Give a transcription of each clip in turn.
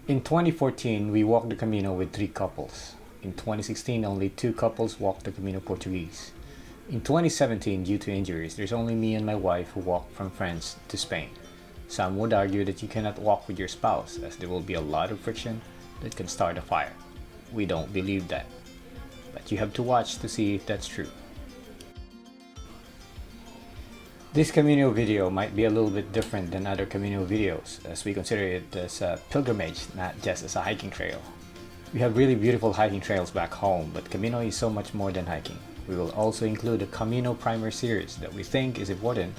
In 2014, we walked the Camino with 3 couples. In 2016, only 2 couples walked the Camino Portuguese. In 2017, due to injuries, there's only me and my wife who walked from France to Spain. Some would argue that you cannot walk with your spouse, as there will be a lot of friction that can start a fire. We don't believe that, but you have to watch to see if that's true. This Camino video might be a little bit different than other Camino videos, as we consider it as a pilgrimage, not just as a hiking trail. We have really beautiful hiking trails back home, but Camino is so much more than hiking. We will also include a Camino Primer series that we think is important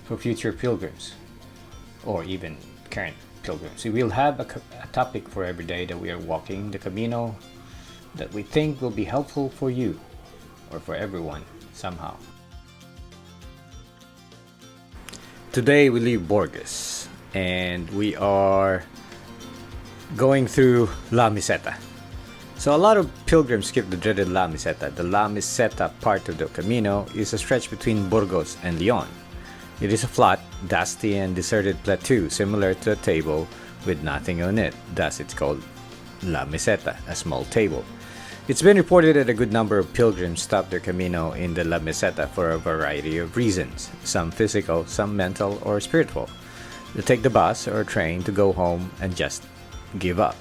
for future pilgrims, or even current pilgrims. We will have a topic for every day that we are walking the Camino that we think will be helpful for you, or for everyone, somehow. Today we leave Burgos and we are going through La Meseta. So a lot of pilgrims skip the dreaded La Meseta. The La Meseta part of the Camino is a stretch between Burgos and Lèon. It is a flat, dusty and deserted plateau similar to a table with nothing on it. Thus it's called La Meseta, a small table. It's been reported that a good number of pilgrims stop their Camino in the La Meseta for a variety of reasons, some physical, some mental or spiritual. They take the bus or train to go home and just give up.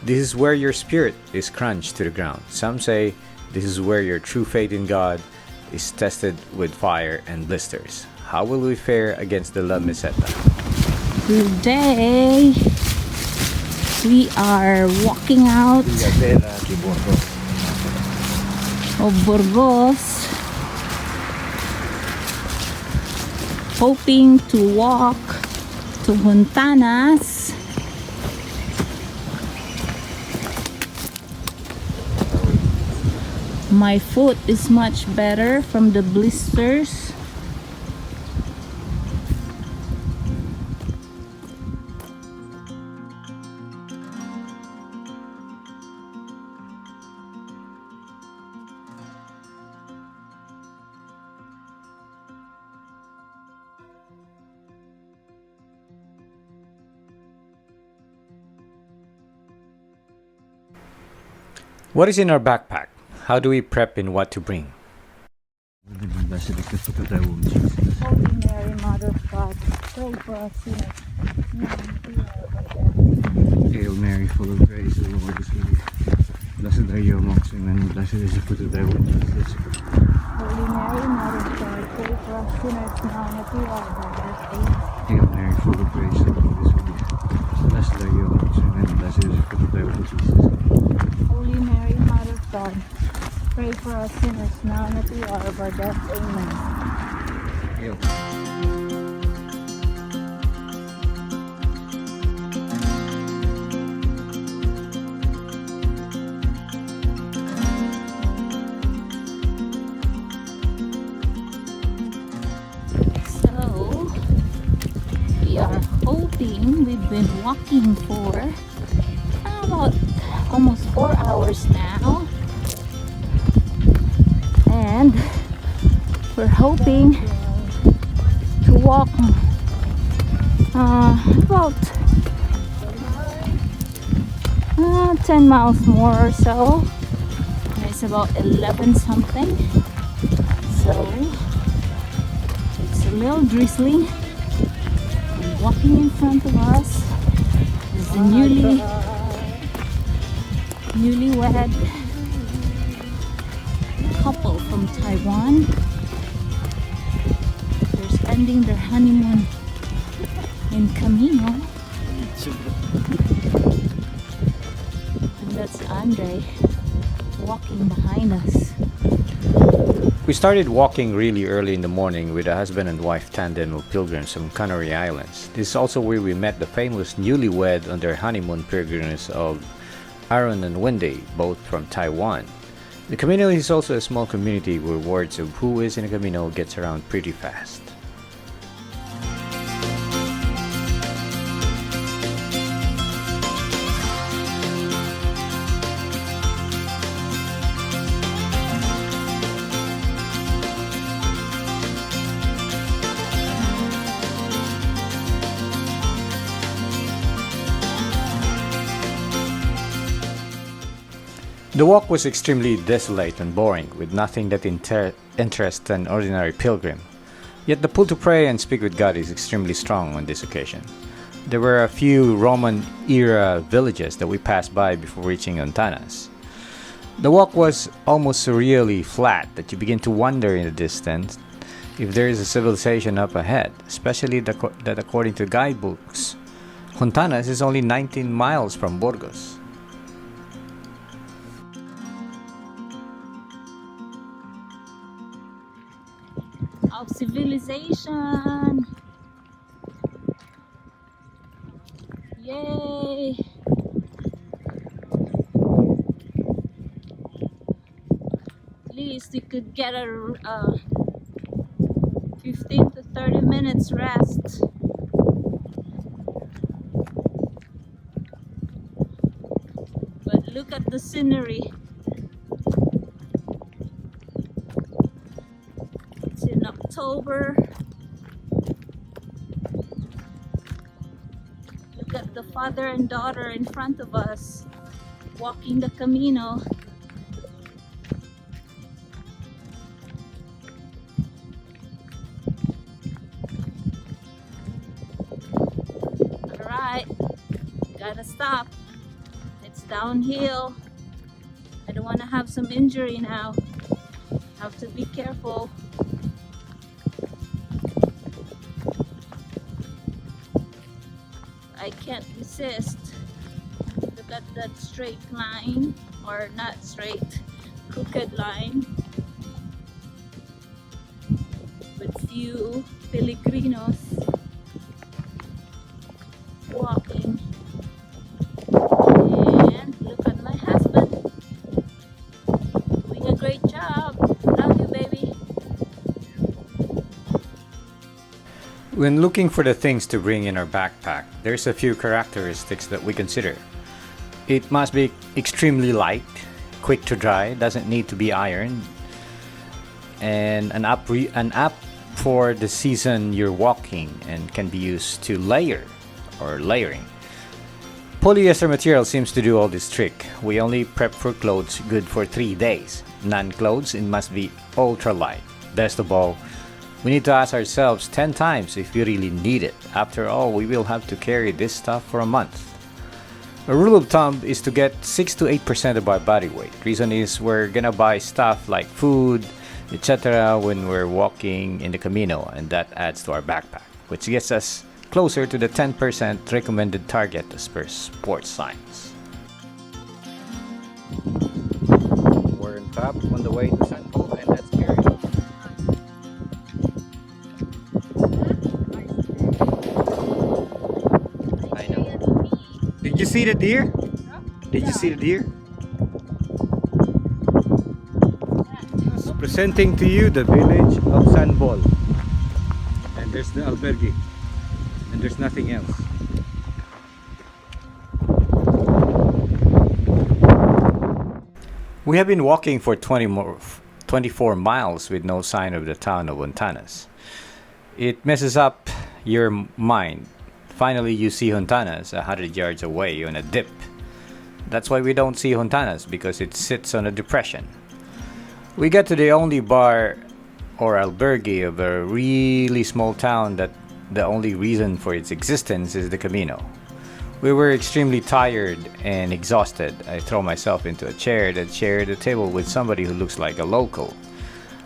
This is where your spirit is crunched to the ground. Some say this is where your true faith in God is tested with fire and blisters. How will we fare against the La Meseta? Today we are walking out of Burgos, hoping to walk to Hontanas. My foot is much better from the blisters. What is in our backpack? How do we prep in what to bring? Holy Mary, Mother of God, pray for us sinners. Hail Mary, full of grace, the Lord is with you. Blessed are you amongst women, and blessed is the fruit of thy womb, Jesus. Holy Mary, Mother of God, pray for us sinners now and at the hour of our death. Amen. Hail Mary, full of grace, the Lord is with you. Blessed are you amongst women, and blessed is the fruit of thy womb, Jesus. Holy Mary, Mother of God, pray for us sinners now and at the hour of our death. Amen. Hail. So, we are hoping. We've been walking for about almost 4 hours now. And we're hoping to walk about 10 miles more or so. It's about 11 something, so it's a little drizzly. And walking in front of us is the newlywed couple from Taiwan. They're spending their honeymoon in Camino. And that's Andre walking behind us. We started walking really early in the morning with a husband and wife tandem of pilgrims from Canary Islands. This is also where we met the famous newlywed on their honeymoon pilgrimage of Aaron and Wendy, both from Taiwan. The Camino is also a small community where words of who is in a Camino gets around pretty fast. The walk was extremely desolate and boring, with nothing that interests an ordinary pilgrim. Yet the pull to pray and speak with God is extremely strong on this occasion. There were a few Roman-era villages that we passed by before reaching Hontanas. The walk was almost surreally flat that you begin to wonder in the distance if there is a civilization up ahead, especially that according to guidebooks, Hontanas is only 19 miles from Burgos. Of civilization. Yay! At least we could get a 15 to 30 minutes rest. But look at the scenery. It's in October. Look at the father and daughter in front of us walking the Camino. Alright, gotta stop. It's downhill. I don't want to have some injury now. Have to be careful. I can't resist. Look at that straight line, or not straight, crooked line with few pilgrinos walking. And look at my husband doing a great job. Love you, baby. When looking for the things to bring in our backpack, there's a few characteristics that we consider. It must be extremely light, quick to dry, doesn't need to be ironed, and an app for the season you're walking and can be used to layer or layering. Polyester material seems to do all this trick. We only prep for clothes good for 3 days. Non-clothes, it must be ultralight. Best of all, we need to ask ourselves 10 times if we really need it. After all, we will have to carry this stuff for a month. A rule of thumb is to get 6 to 8% of our body weight. Reason is we're gonna buy stuff like food, etc. when we're walking in the Camino, and that adds to our backpack, which gets us closer to the 10% recommended target as per sports science. We're on top on the way to Santiago, and that's Carrion. I know. Did you see the deer? Did you see the deer? Presenting to you the village of Sanbol. And there's the albergue. And there's nothing else. We have been walking for 24 miles with no sign of the town of Hontanas. It messes up your mind. Finally, you see Hontanas 100 yards away on a dip. That's why we don't see Hontanas, because it sits on a depression. We get to the only bar or albergue of a really small town that the only reason for its existence is the Camino. We were extremely tired and exhausted. I throw myself into a chair that shared a table with somebody who looks like a local.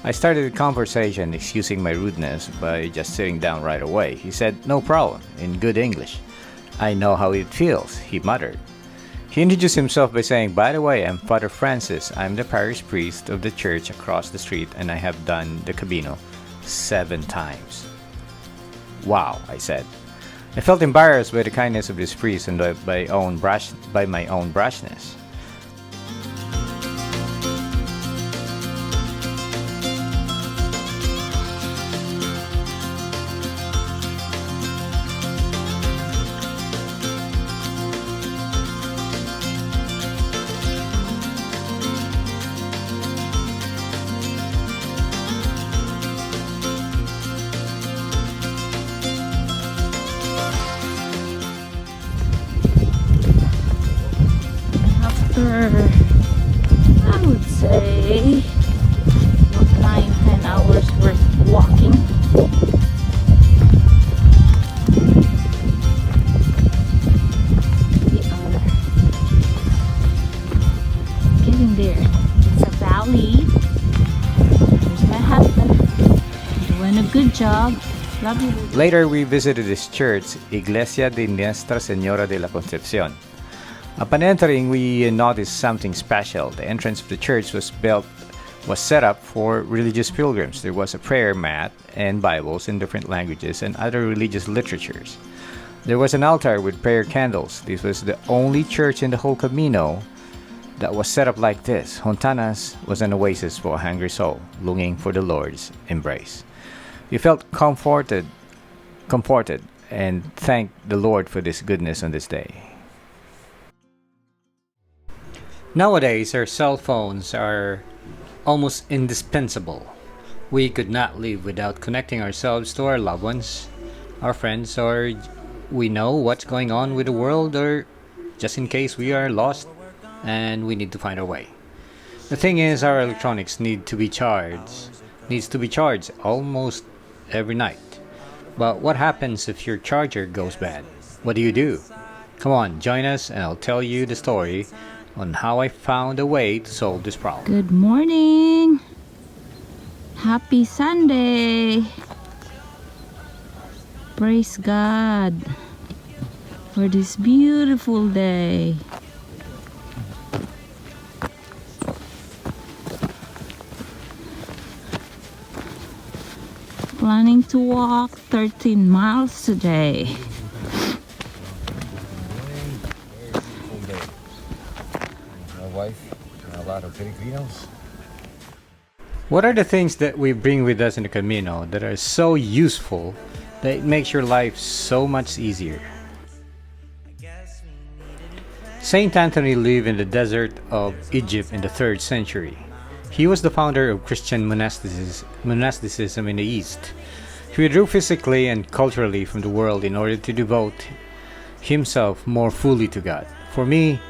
I started a conversation, excusing my rudeness by just sitting down right away. He said, "No problem," in good English. "I know how it feels," he muttered. He introduced himself by saying, "By the way, I'm Father Frances. I'm the parish priest of the church across the street, and I have done the Camino 7 times. "Wow," I said. I felt embarrassed by the kindness of this priest and by my own brashness. today. About 9-10 hours worth walking. We are getting there. It's a valley. There's my husband doing a good job. Love you. Later, we visited this church, Iglesia de Nuestra Señora de la Concepción. Upon entering, we noticed something special. The entrance of the church was set up for religious pilgrims. There was a prayer mat and Bibles in different languages and other religious literatures. There was an altar with prayer candles. This was the only church in the whole Camino that was set up like this. Hontanas was an oasis for a hungry soul, longing for the Lord's embrace. We felt comforted, and thanked the Lord for this goodness on this day. Nowadays, our cell phones are almost indispensable. We could not live without connecting ourselves to our loved ones, our friends, or we know what's going on with the world, or just in case we are lost and we need to find our way. The thing is, our electronics needs to be charged almost every night. But what happens if your charger goes bad? What do? Come on, join us and I'll tell you the story on how I found a way to solve this problem. Good morning. Happy Sunday. Praise God for this beautiful day. Planning to walk 13 miles today. My wife and a lot of pilgrims. What are the things that we bring with us in the Camino that are so useful that it makes your life so much easier? Saint Anthony lived in the desert of Egypt in the 3rd century. He was the founder of Christian monasticism in the East. He withdrew physically and culturally from the world in order to devote himself more fully to God. For me,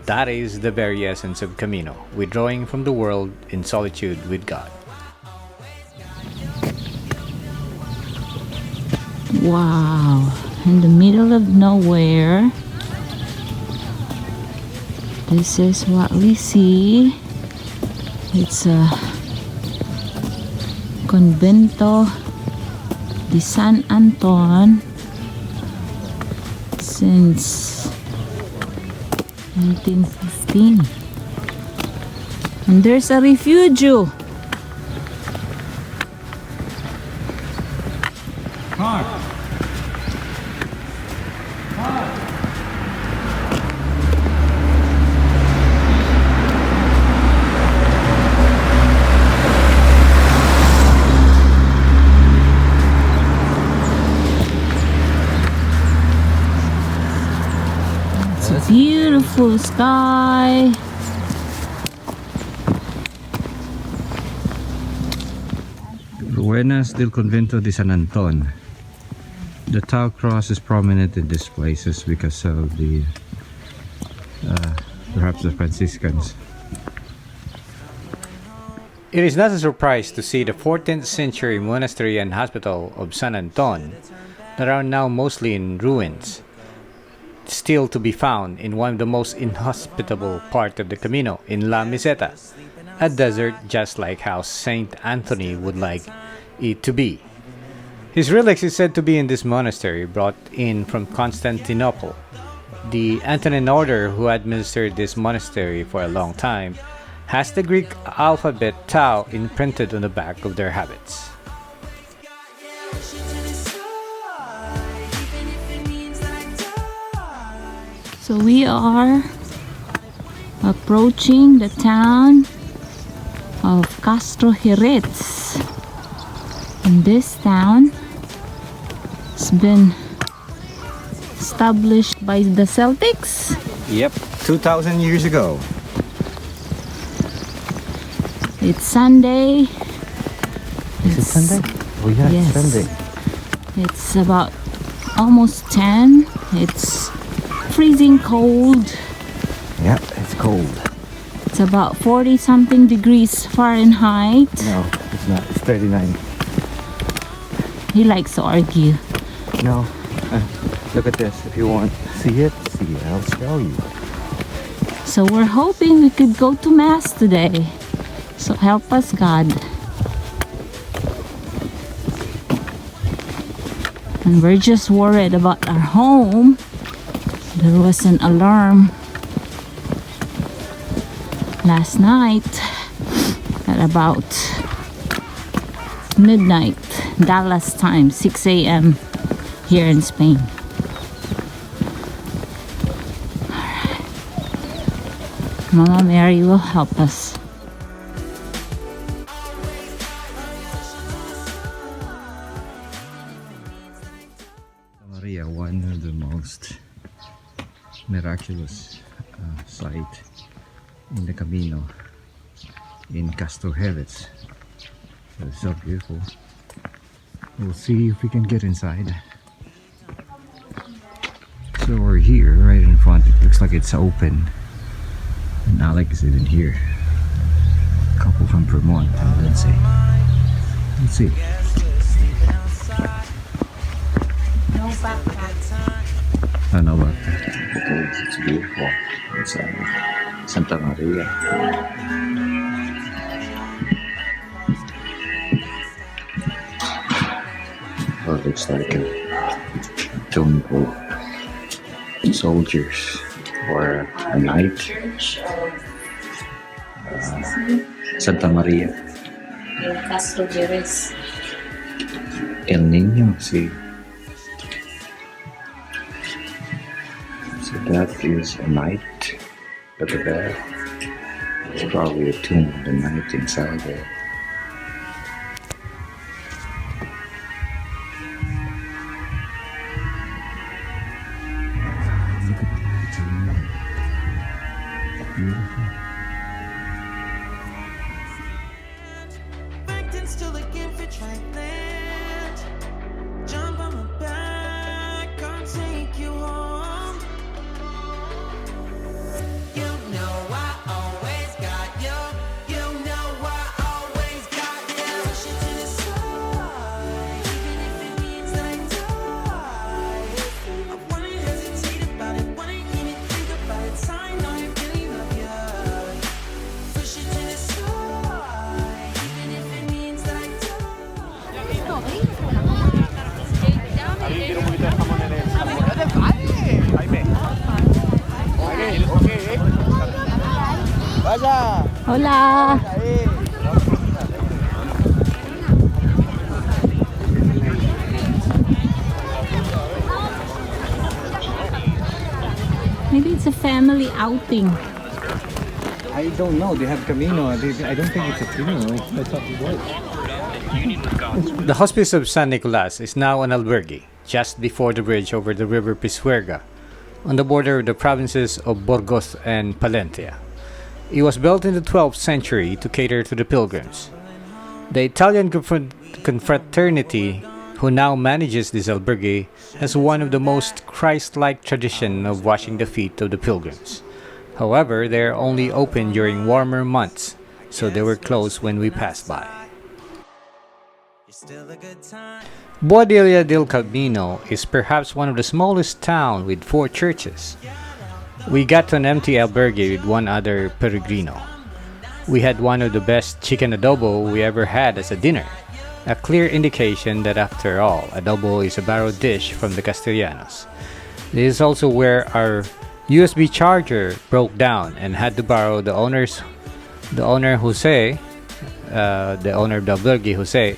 that is the very essence of Camino, withdrawing from the world in solitude with God. Wow, in the middle of nowhere. This is what we see. It's a Convento de San Anton since 1915. And there's a refugio. Beautiful sky. Ruenas del Convento de San Anton. The tau cross is prominent in these places because of the perhaps the Franciscans. It is not a surprise to see the 14th century monastery and hospital of San Anton that are now mostly in ruins, still to be found in one of the most inhospitable part of the Camino, in La Meseta, a desert just like how Saint Anthony would like it to be. His relics is said to be in this monastery, brought in from Constantinople. The Antonine order, who administered this monastery for a long time, has the Greek alphabet tau imprinted on the back of their habits. So we are approaching the town of Castro Jerez. And this town has been established by the Celtics. Yep, 2,000 years ago. It's Sunday. Is it Sunday? Oh yeah, yes. it's Sunday. It's about almost 10. It's freezing cold. Yeah, it's cold. It's about 40 something degrees Fahrenheit. No, it's not. It's 39. He likes to argue. No. Look at this. If you want to see it, I'll show you. So we're hoping we could go to Mass today. So help us, God. And we're just worried about our home. There was an alarm last night at about midnight, Dallas time, 6 a.m. here in Spain. Alright. Mama Mary will help us. Maria, one of the most miraculous site in the Camino in Castro Heavets. So it's so beautiful. We'll see if we can get inside. So we're here right in front. It looks like it's open. And Alex is in here. A couple from Vermont. Let's see. Let's see. No backpacks. I know about that. It's beautiful. It's Santa Maria. Oh, it looks like a tomb of soldiers or a knight. Santa Maria. El Niño, see. So that is a knight. Look at that. It's probably a tomb of the knight inside there. Look at the lights around. Beautiful. Hola! Maybe it's a family outing. I don't know. They have Camino. I don't think it's a Camino. I thought it was. The Hospice of San Nicolas is now an albergue, just before the bridge over the river Pisuerga, on the border of the provinces of Burgos and Palencia. It was built in the 12th century to cater to the pilgrims. The Italian confraternity who now manages this albergue has one of the most Christ-like tradition of washing the feet of the pilgrims. However, they are only open during warmer months, so they were closed when we passed by. Boadilla del Camino is perhaps one of the smallest towns with 4 churches. We got to an empty albergue with one other peregrino. We had one of the best chicken adobo we ever had as a dinner, a clear indication that after all, adobo is a borrowed dish from the Castellanos. This is also where our USB charger broke down and had to borrow the owner of the albergue, Jose,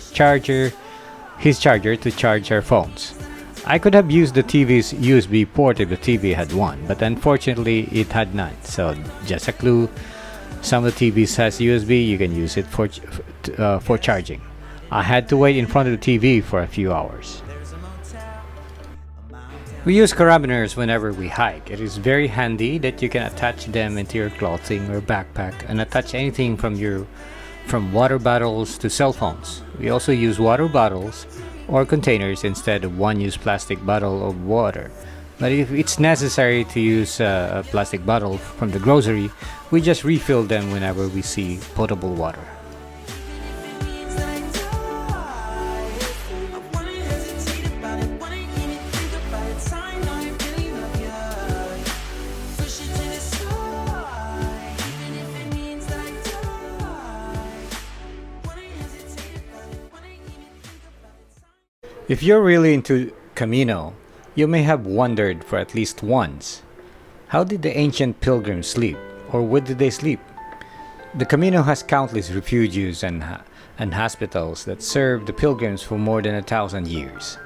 his charger to charge our phones. I could have used the TV's USB port if the TV had one, but unfortunately it had none. So just a clue, some of the TVs has USB, you can use it for charging. I had to wait in front of the TV for a few hours. We use carabiners whenever we hike. It is very handy that you can attach them into your clothing or backpack and attach anything from water bottles to cell phones. We also use water bottles or containers instead of one-use plastic bottle of water But if it's necessary to use a plastic bottle from the grocery, we just refill them whenever we see potable water. If you're really into Camino, you may have wondered for at least once, how did the ancient pilgrims sleep, or where did they sleep? The Camino has countless refuges and hospitals that served the pilgrims for more than 1,000 years.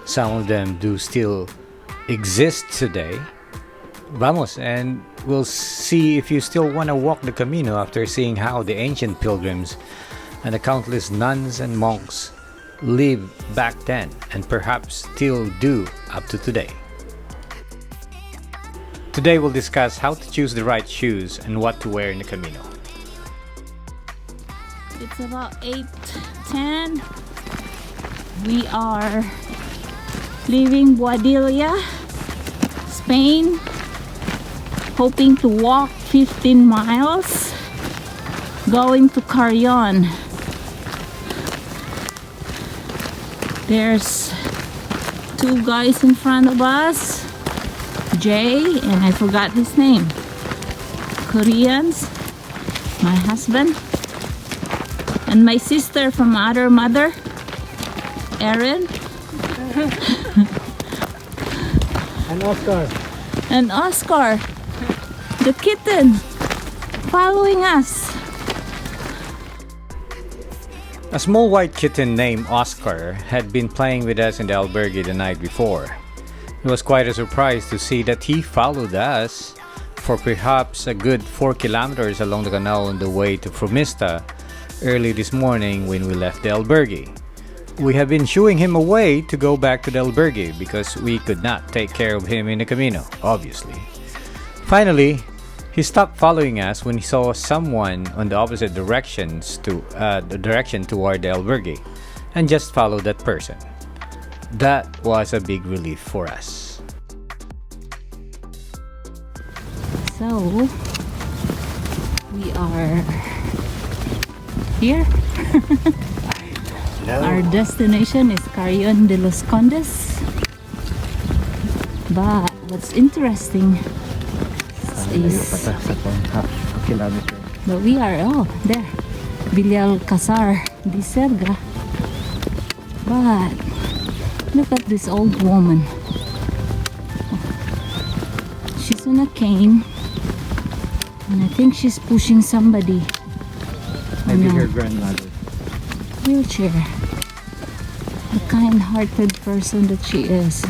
Some of them do still exist today. Vamos, and we'll see if you still want to walk the Camino after seeing how the ancient pilgrims and the countless nuns and monks lived back then and perhaps still do up to today. Today we'll discuss how to choose the right shoes and what to wear in the Camino. It's about 8:10. We are leaving Boadilla, Spain, hoping to walk 15 miles, going to Carrion. There's two guys in front of us, Jay, and I forgot his name, Koreans, my husband, and my sister from other mother, Erin, and Oscar, the kitten, following us. A small white kitten named Oscar had been playing with us in the albergue the night before. It was quite a surprise to see that he followed us for perhaps a good 4 kilometers along the canal on the way to Fromista early this morning when we left the albergue. We have been shooing him away to go back to the albergue because we could not take care of him in the Camino, obviously. Finally, he stopped following us when he saw someone on the opposite directions to the direction toward the albergue and just followed that person. That was a big relief for us. So we are here. Our destination is Carrion de los Condes. But what's interesting is that we are there, Villalcazar de Serga. But look at this old woman. She's on a cane, and I think she's pushing somebody. Maybe her grandmother. Wheelchair. The kind-hearted person that she is.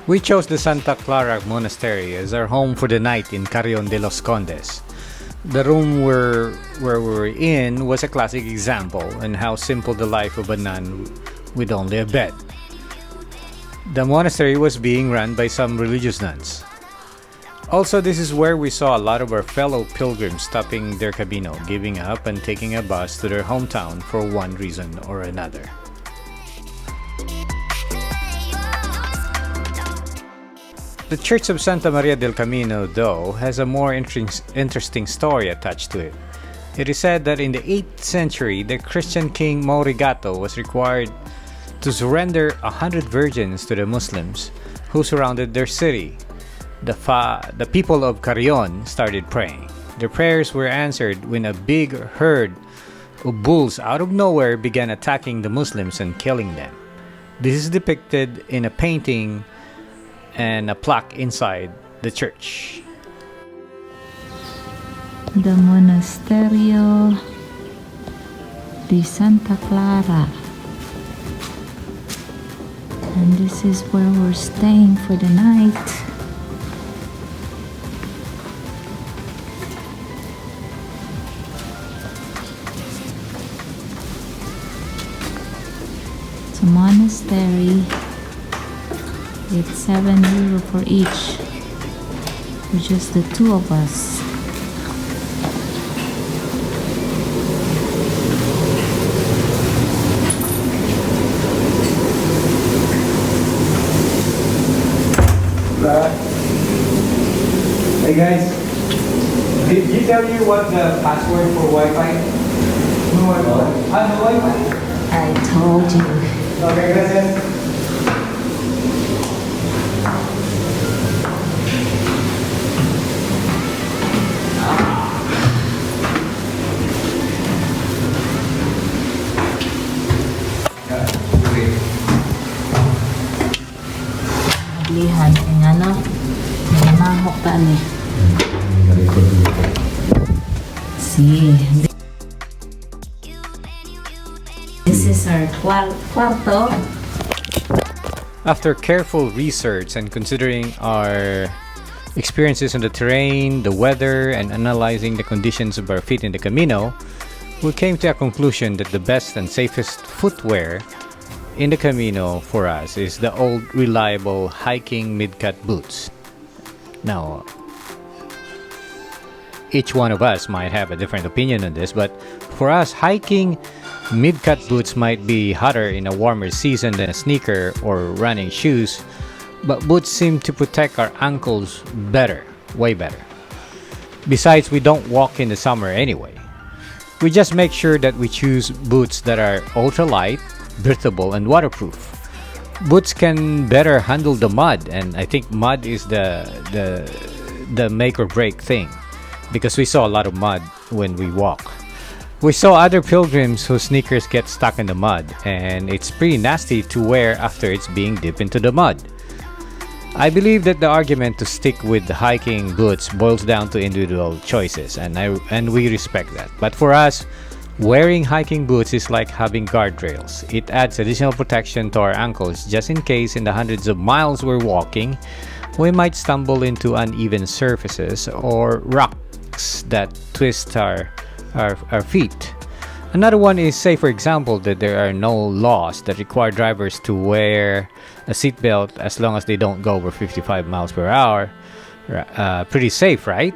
We chose the Santa Clara Monastery as our home for the night in Carrion de los Condes. The room where we were in was a classic example in how simple the life of a nun with only a bed. The monastery was being run by some religious nuns. Also, this is where we saw a lot of our fellow pilgrims stopping their Camino, giving up and taking a bus to their hometown for one reason or another. The Church of Santa Maria del Camino, though, has a more interesting story attached to it. It is said that in the 8th century, the Christian king Gato was required to surrender 100 virgins to the Muslims who surrounded their city. The people of Carrion started praying. Their prayers were answered when a big herd of bulls out of nowhere began attacking the Muslims and killing them. This is depicted in a painting and a plaque inside the church. The Monasterio de Santa Clara. And this is where we're staying for the night. It's a monastery. It's €7 for each. For just the two of us. Hey guys, did he tell you what the password for Wi-Fi? No Wi-Fi. No Wi-Fi? I told you. Okay, gracias. Lihan kung ano, may mahok pa ni. See, this is our cuarto. After careful research and considering our experiences on the terrain, the weather, and analyzing the conditions of our feet in the Camino, we came to a conclusion that the best and safest footwear in the Camino for us is the old reliable hiking mid-cut boots. Now, each one of us might have a different opinion on this, but for us, hiking mid-cut boots might be hotter in a warmer season than a sneaker or running shoes, but boots seem to protect our ankles better, way better. Besides, we don't walk in the summer anyway. We just make sure that we choose boots that are ultralight, breathable, and waterproof. Boots can better handle the mud, and I think mud is the make or break thing, because we saw a lot of mud when we walk. We saw other pilgrims whose sneakers get stuck in the mud, and it's pretty nasty to wear after it's being dipped into the mud. I believe that the argument to stick with the hiking boots boils down to individual choices, and we respect that. But for us, wearing hiking boots is like having guardrails. It adds additional protection to our ankles just in case in the hundreds of miles we're walking, we might stumble into uneven surfaces or rocks that twist our feet. Another one is, say for example, that there are no laws that require drivers to wear a seatbelt as long as they don't go over 55 miles per hour. Pretty safe, right?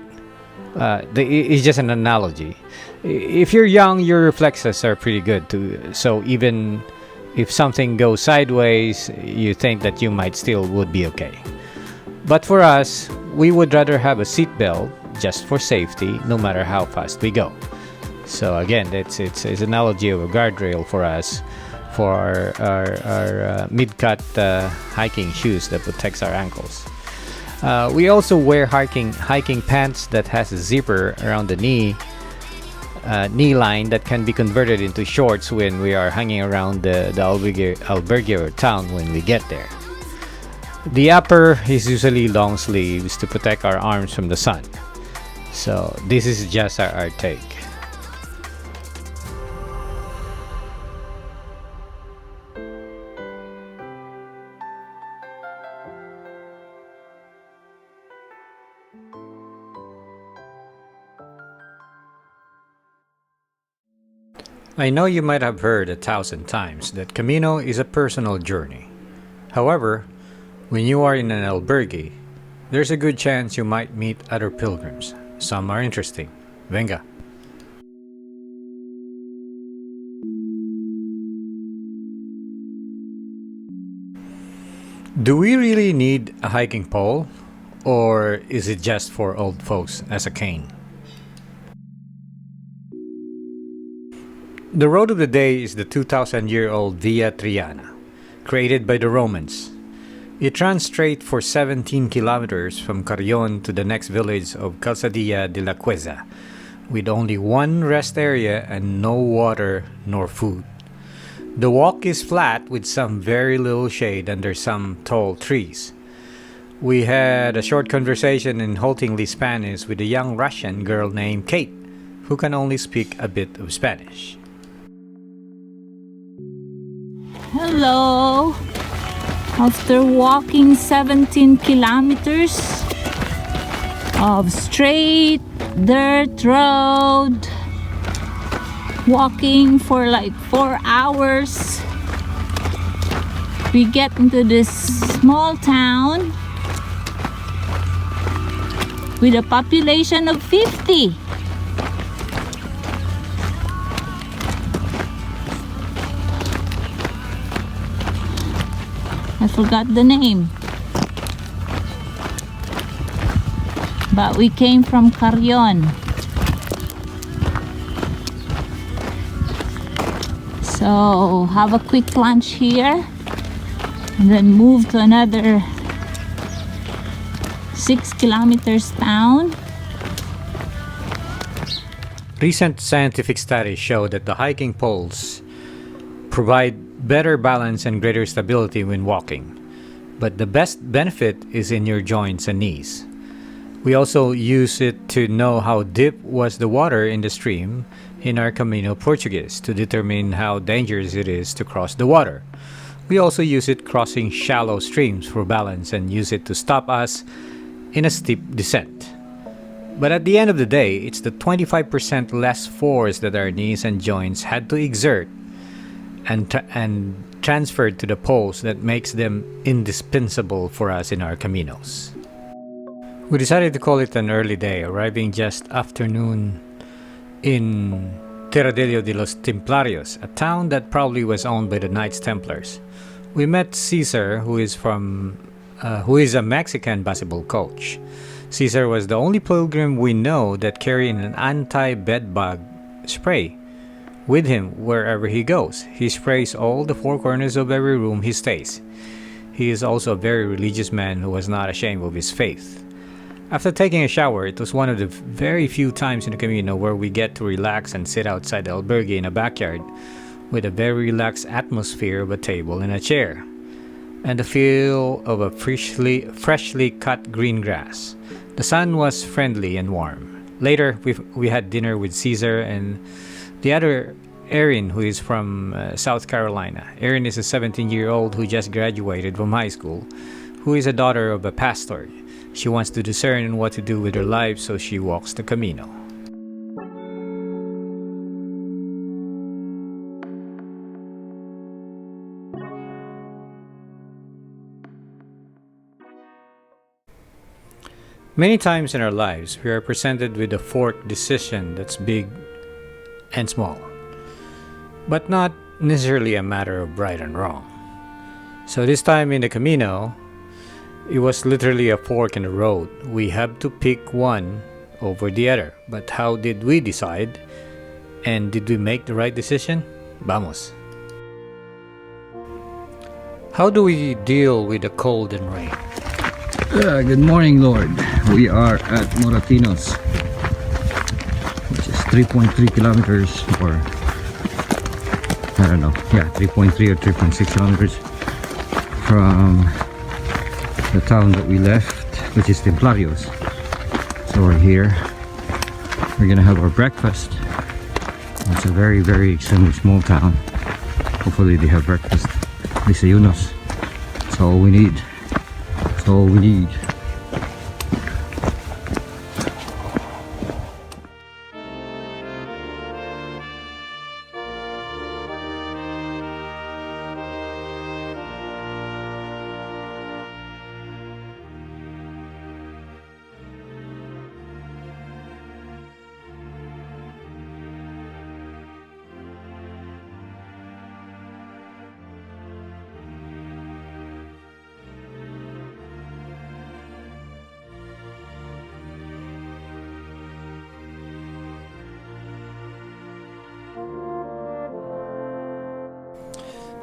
It's just an analogy. If you're young, your reflexes are pretty good too. So even if something goes sideways, you think that you might still would be okay. But for us, we would rather have a seatbelt just for safety, no matter how fast we go. So again, it's an analogy of a guardrail for us, for our mid-cut hiking shoes that protects our ankles. We also wear hiking pants that has a zipper around the knee line that can be converted into shorts when we are hanging around the albergue or town when we get there. The upper is usually long sleeves to protect our arms from the sun. So this is just our take. I know you might have heard 1,000 times that Camino is a personal journey. However, When you are in an albergue, there's a good chance you might meet other pilgrims. Some are interesting. Venga! Do we really need a hiking pole? Or is it just for old folks as a cane? The road of the day is the 2,000-year-old Via Triana, created by the Romans. It runs straight for 17 kilometers from Carrion to the next village of Calzadilla de la Cueza, with only one rest area and no water nor food. The walk is flat with some very little shade under some tall trees. We had a short conversation in haltingly Spanish with a young Russian girl named Kate, who can only speak a bit of Spanish. Hello! After walking 17 kilometers of straight dirt road, walking for like 4 hours, we get into this small town with a population of 50. I forgot the name, but we came from Carrion. So have a quick lunch here and then move to another 6 kilometers down. Recent scientific studies show that the hiking poles provide better balance and greater stability when walking, but the best benefit is in your joints and knees. We also use it to know how deep was the water in the stream in our Camino Portuguese to determine how dangerous it is to cross the water. We also use it crossing shallow streams for balance and use it to stop us in a steep descent. But at the end of the day, it's the 25% less force that our knees and joints had to exert and transferred to the poles that makes them indispensable for us in our caminos. We decided to call it an early day, arriving just afternoon in Terradillo de los Templarios, a town that probably was owned by the Knights Templars. We met Caesar, who is a Mexican basketball coach. Caesar was the only pilgrim we know that carried an anti-bedbug spray with him wherever he goes. He sprays all the four corners of every room he stays. He is also a very religious man who was not ashamed of his faith. After taking a shower, it was one of the very few times in the Camino where we get to relax and sit outside the albergue in a backyard with a very relaxed atmosphere of a table and a chair, and the feel of a freshly cut green grass. The sun was friendly and warm. Later, we had dinner with Caesar and the other Erin, who is from South Carolina. Erin is a 17-year-old who just graduated from high school, who is a daughter of a pastor. She wants to discern what to do with her life, so she walks the Camino. Many times in our lives, we are presented with a forked decision that's big and small, but not necessarily a matter of right and wrong. So this time in the Camino, it was literally a fork in the road. We have to pick one over the other. But how did we decide? And did we make the right decision? Vamos. How do we deal with the cold and rain? Good morning, Lord. We are at Moratinos, which is 3.3 kilometers, or I don't know, 3.3 or 3.6 kilometers from the town that we left, which is Templarios. So we're here. We're gonna have our breakfast. It's a very, very extremely small town. Hopefully they have breakfast. Desayunos. That's all we need. That's all we need.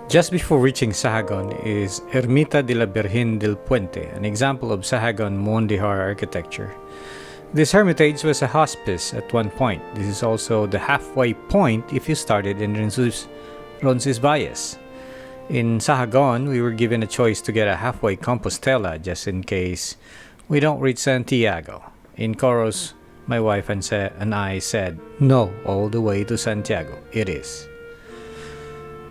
Just before reaching Sahagon is Ermita de la Virgen del Puente, an example of Sahagon Mondihar architecture. This hermitage was a hospice at one point. This is also the halfway point if you started in Roncesvalles. In Sahagon, we were given a choice to get a halfway Compostela just in case we don't reach Santiago. In Coros, my wife and I said, no, all the way to Santiago. It is.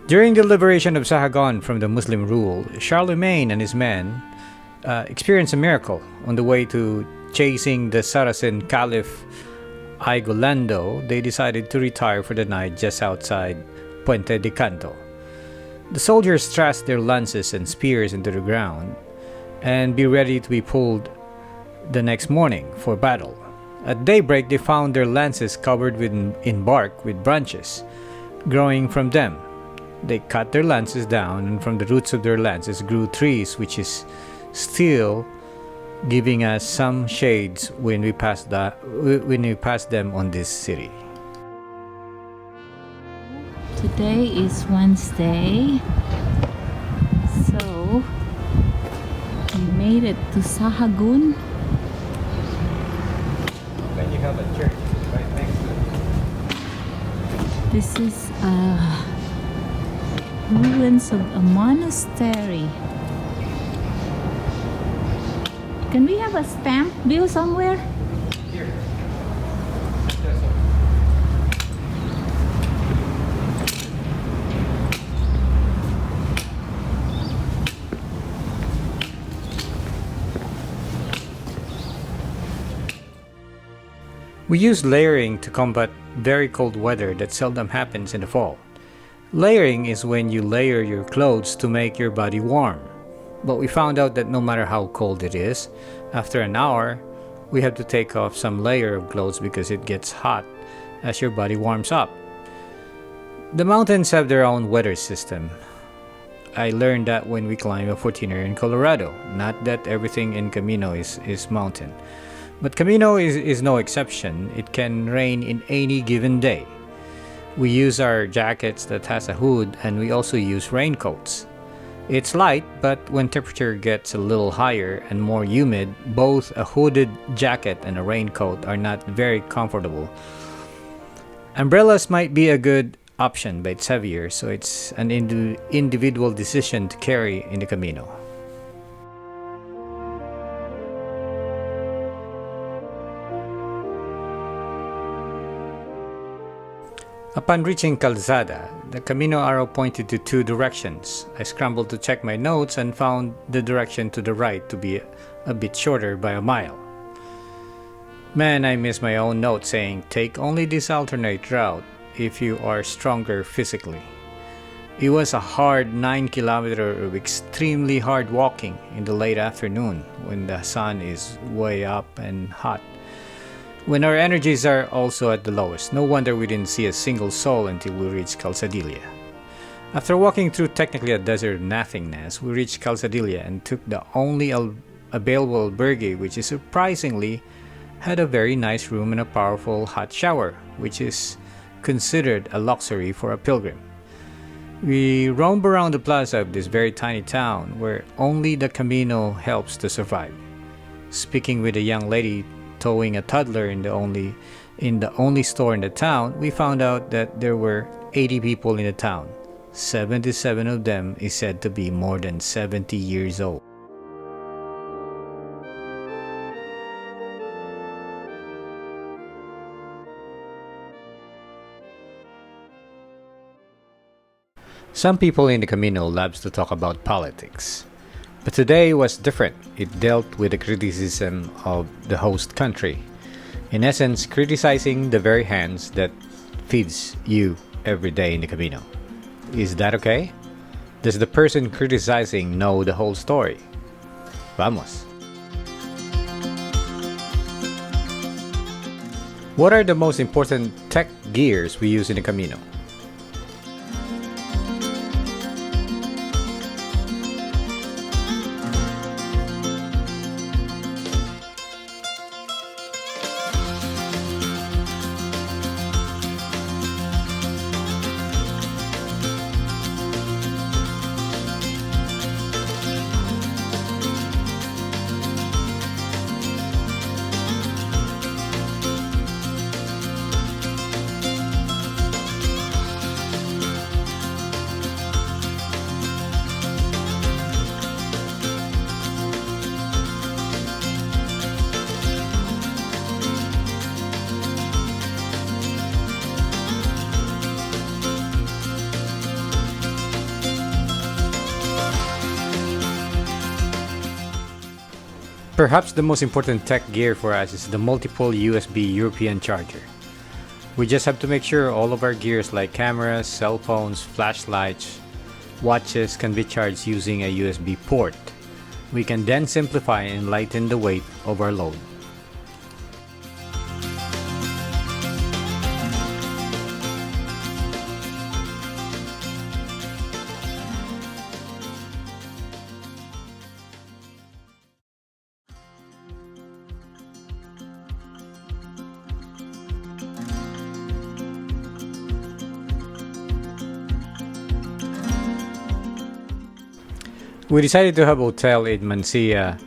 During the liberation of Sahagon from the Muslim rule, Charlemagne and his men experienced a miracle. On the way to chasing the Saracen Caliph Aigolando, they decided to retire for the night just outside Puente de Canto. The soldiers thrust their lances and spears into the ground and be ready to be pulled the next morning for battle. At daybreak, they found their lances covered in bark with branches growing from them. They cut their lances down, and from the roots of their lances grew trees, which is still giving us some shades when we pass them on this city. Today is Wednesday, so we made it to Sahagun. Then you have a church right next to it. This is ruins of a monastery. Can we have a stamp view somewhere? Here. We use layering to combat very cold weather that seldom happens in the fall. Layering is when you layer your clothes to make your body warm. But we found out that no matter how cold it is, after an hour, we have to take off some layer of clothes because it gets hot as your body warms up. The mountains have their own weather system. I learned that when we climb a 14er in Colorado, not that everything in Camino is mountain. But Camino is no exception. It can rain in any given day. We use our jackets that has a hood, and we also use raincoats. It's light, but when temperature gets a little higher and more humid, both a hooded jacket and a raincoat are not very comfortable. Umbrellas might be a good option, but it's heavier, so it's an individual decision to carry in the Camino. Upon reaching Calzada, the Camino arrow pointed to two directions. I scrambled to check my notes and found the direction to the right to be a bit shorter by a mile. Man, I miss my own note saying, take only this alternate route if you are stronger physically. It was a hard 9 kilometers of extremely hard walking in the late afternoon when the sun is way up and hot. When our energies are also at the lowest, no wonder we didn't see a single soul until we reached Calzadilla. After walking through technically a desert of nothingness, we reached Calzadilla and took the only available albergue, which is surprisingly had a very nice room and a powerful hot shower, which is considered a luxury for a pilgrim. We roamed around the plaza of this very tiny town where only the Camino helps to survive. Speaking with a young lady towing a toddler in the only store in the town, we found out that there were 80 people in the town. 77 of them is said to be more than 70 years old. Some people in the Camino loves to talk about politics. But today was different. It dealt with the criticism of the host country. In essence, criticizing the very hands that feeds you every day in the Camino. Is that okay? Does the person criticizing know the whole story? Vamos! What are the most important tech gears we use in the Camino? Perhaps the most important tech gear for us is the multiple USB European charger. We just have to make sure all of our gears like cameras, cell phones, flashlights, watches can be charged using a USB port. We can then simplify and lighten the weight of our load. We decided to have a hotel in Mansilla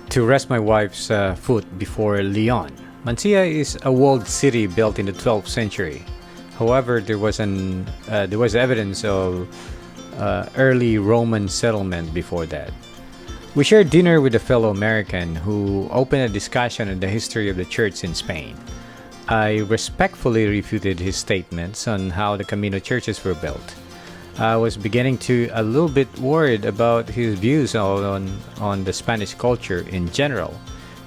to rest my wife's foot before Lèon. Mansilla is a walled city built in the 12th century. However, there was evidence of early Roman settlement before that. We shared dinner with a fellow American who opened a discussion on the history of the church in Spain. I respectfully refuted his statements on how the Camino churches were built. I was beginning to a little bit worried about his views on the Spanish culture in general.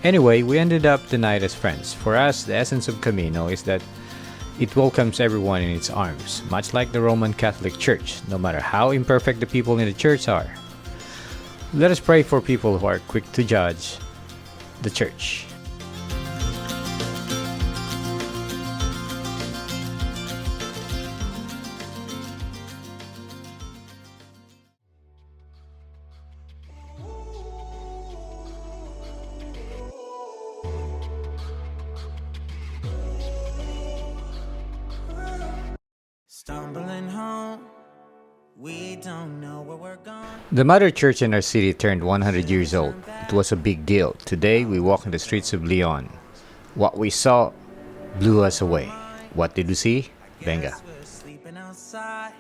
Anyway, we ended up the night as friends. For us, the essence of Camino is that it welcomes everyone in its arms, much like the Roman Catholic Church, no matter how imperfect the people in the church are. Let us pray for people who are quick to judge the church. Stumbling home, we don't know where we're going. The mother church in our city turned 100 years old. It was a big deal. Today we walk in the streets of Lèon. What we saw blew us away. What did we see? Venga. We're sleeping outside.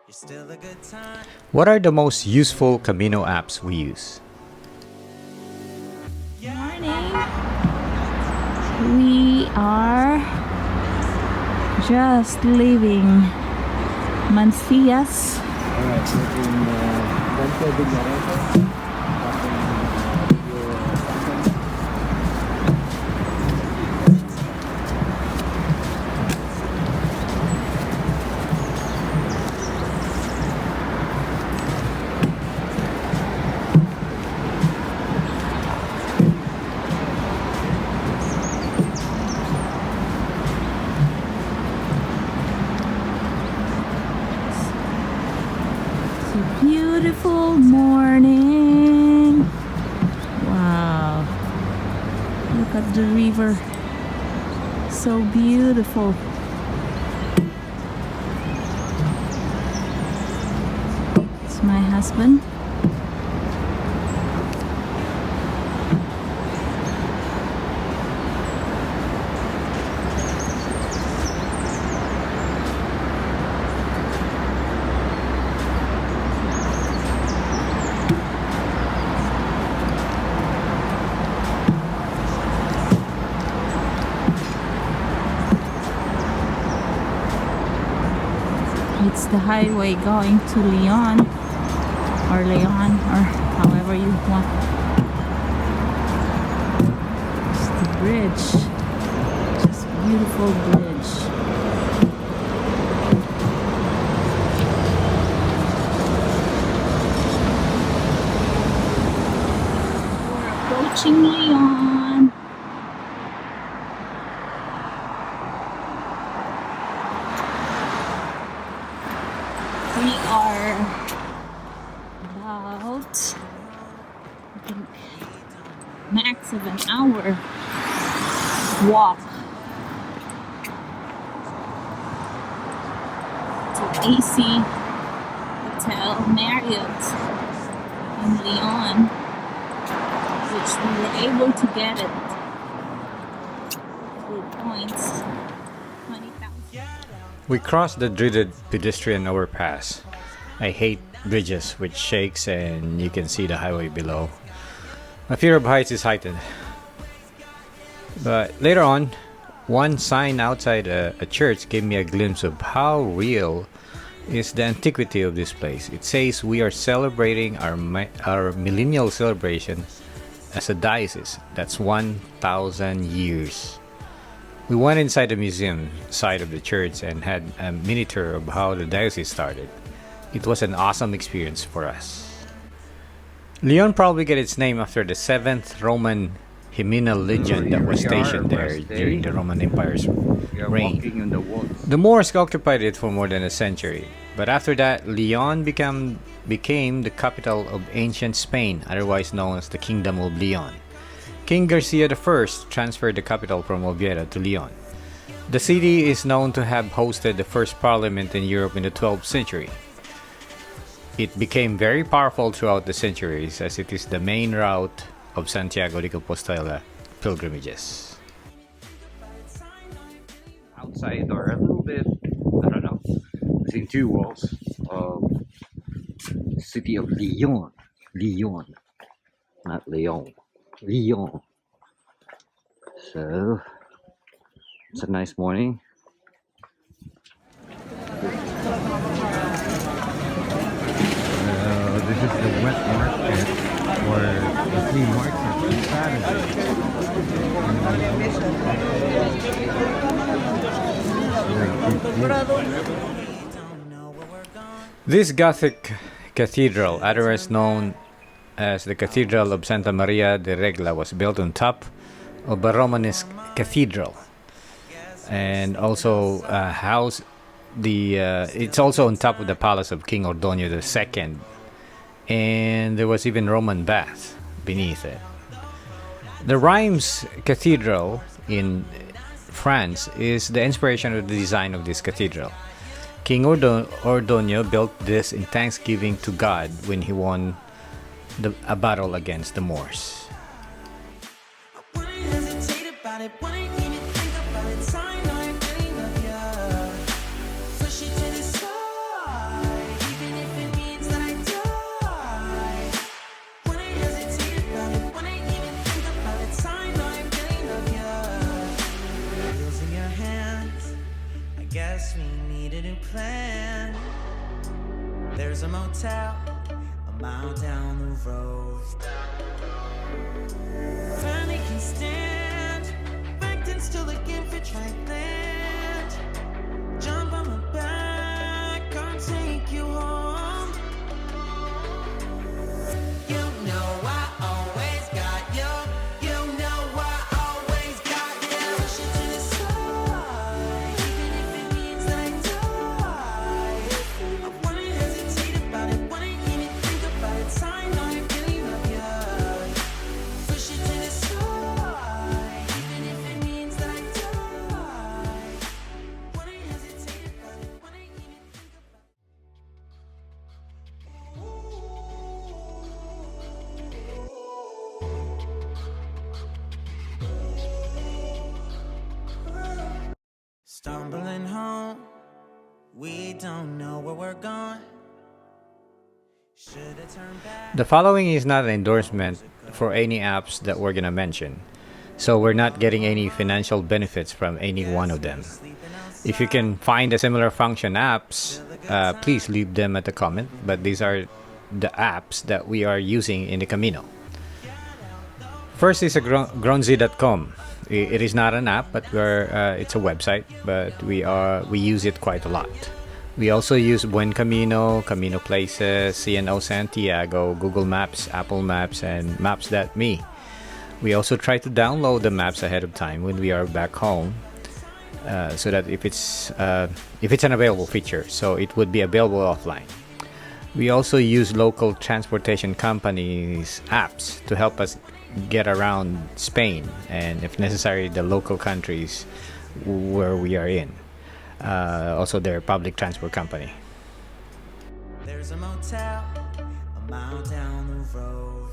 It's still a good time. What are the most useful Camino apps we use? Morning. We are just leaving Mansillas. Alright, so in Beautiful morning. Wow. Look at the river. So beautiful. It's my husband. It's the highway going to Lèon or however you want. It's the bridge. Just beautiful bridge. We're approaching Lèon. We are about, I think, max of an hour walk to AC Hotel Marriott in Lèon, which we were able to get it through points. 20,000. We crossed the dreaded pedestrian overpass. I hate bridges which shakes and you can see the highway below. My fear of heights is heightened. But later on, one sign outside a church gave me a glimpse of how real is the antiquity of this place. It says we are celebrating our millennial celebration as a diocese. That's 1,000 years. We went inside the museum side of the church and had a mini tour of how the diocese started. It was an awesome experience for us. Lèon probably got its name after the 7th Roman Hymeneal legion that was stationed there during the Roman Empire's reign. The Moors occupied it for more than a century, but after that, Lèon became the capital of ancient Spain, otherwise known as the Kingdom of Lèon. King Garcia I transferred the capital from Oviedo to Lèon. The city is known to have hosted the first parliament in Europe in the 12th century. It became very powerful throughout the centuries as it is the main route of Santiago de Compostela pilgrimages. Outside or a little bit, I don't know, between two walls of the city of Lèon. Lèon, not Lèon. Lèon. So it's a nice morning. This is the wet market or the flea market on Saturday. This Gothic cathedral, otherwise known as the Cathedral of Santa Maria de Regla, was built on top of a Romanesque cathedral, and also it's also on top of the palace of King Ordonio II, and there was even Roman bath beneath it. The Reims Cathedral in France is the inspiration of the design of this cathedral. King Ordonio built this in thanksgiving to God when he won a battle against the Moors. There's a motel a mile down the road. Finally can stand, backed and still looking for track land. Jump on my back, I'll take you home. You know I always got you. You know I always got you. Push it to the side, even if it means that I die. I wouldn't hesitate about it, wouldn't even think about it. I know I really love you. Push it to the side, even if it means that I die. Wouldn't hesitate about it, wouldn't even think about it. Stumbling home, we don't know where we're going. Should have turned back. The following is not an endorsement for any apps that we're gonna mention, so we're not getting any financial benefits from any one of them. If you can find a similar function apps, please leave them at the comment, but these are the apps that we are using in the Camino. First is a gronzi.com. It is not an app, but it's a website, but we use it quite a lot. We also use Buen Camino, Camino Places, CNO Santiago, Google Maps, Apple Maps, and Maps.me. We also try to download the maps ahead of time when we are back home, so that if it's an available feature, so it would be available offline. We also use local transportation companies' apps to help us get around Spain and, if necessary, the local countries where we are in. Also, their public transport company. There's a motel a mile down the road.